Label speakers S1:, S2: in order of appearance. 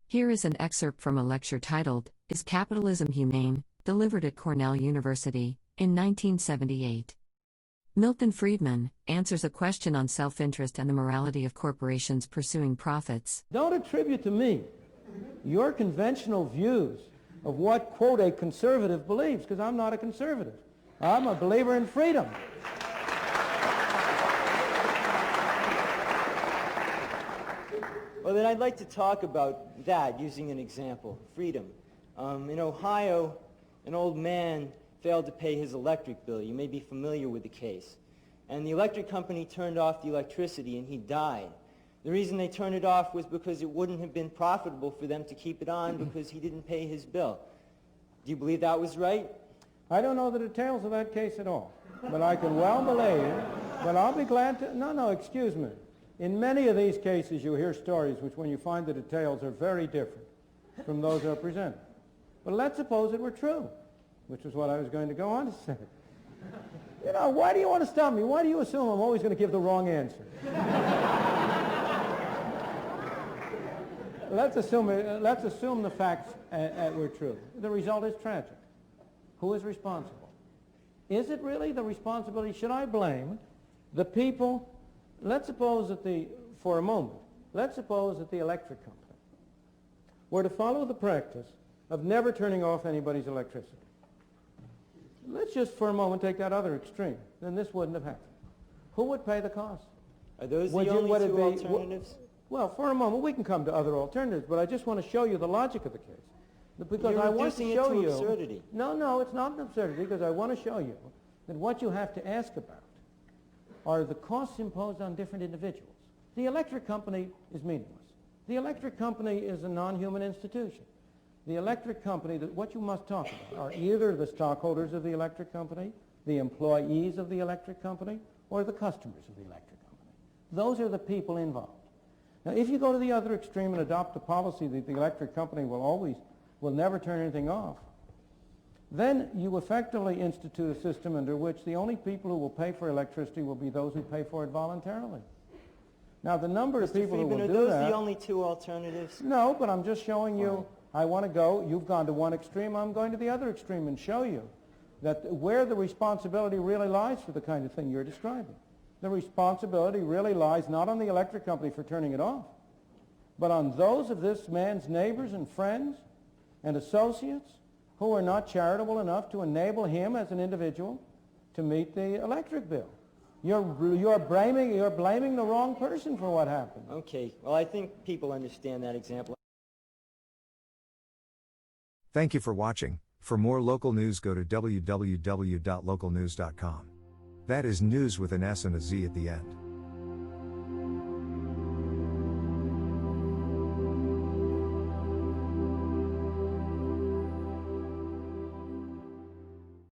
S1: Here is an excerpt from a lecture titled, "Is Capitalism Humane?" delivered at Cornell University, in 1978. Milton Friedman answers a question on self-interest and the morality of corporations pursuing profits.
S2: Don't attribute to me your conventional views of what, quote, a conservative believes, because I'm not a conservative. I'm a believer in freedom.
S3: Well, then I'd like to talk about that using an example, freedom. In Ohio, an old man failed to pay his electric bill. You may be familiar with the case. And the electric company turned off the electricity and he died. The reason they turned it off was because it wouldn't have been profitable for them to keep it on because he didn't pay his bill. Do you believe that was right?
S2: I don't know the details of that case at all, but I can well believe, but I'll be glad to, no, excuse me. In many of these cases you hear stories which when you find the details are very different from those that are presented. But let's suppose it were true, which is what I was going to go on to say. You know, why do you want to stop me? Why do you assume I'm always going to give the wrong answer? Let's assume the facts were true. The result is tragic. Who is responsible? Is it really the responsibility? Should I blame the people? Let's suppose that for a moment, let's suppose that the electric company were to follow the practice of never turning off anybody's electricity. Let's just for a moment take that other extreme. Then this wouldn't have happened. Who would pay the cost?
S3: Are those the only two alternatives?
S2: Well, for a moment, we can come to other alternatives, but I just want to show you the logic of the case. Because
S3: You're
S2: I want to show you...
S3: absurdity.
S2: No, it's not an absurdity, because I want to show you that what you have to ask about are the costs imposed on different individuals. The electric company is meaningless. The electric company is a non-human institution. The electric company, what you must talk about are either the stockholders of the electric company, the employees of the electric company, or the customers of the electric company. Those are the people involved. Now, if you go to the other extreme and adopt a policy that the electric company will never turn anything off, then you effectively institute a system under which the only people who will pay for electricity will be those who pay for it voluntarily. Now, the number of people who will do that...
S3: Are those the only two alternatives?
S2: No, but I'm just showing you, I want to go, you've gone to one extreme, I'm going to the other extreme and show you that where the responsibility really lies for the kind of thing you're describing. The responsibility really lies not on the electric company for turning it off, but on those of this man's neighbors and friends and associates who are not charitable enough to enable him as an individual to meet the electric bill. You're blaming the wrong person for what happened.
S3: Okay, well, I think people understand that example.
S4: Thank you for watching. For more local news, go to www.localnews.com. That is news with an S and a Z at the end.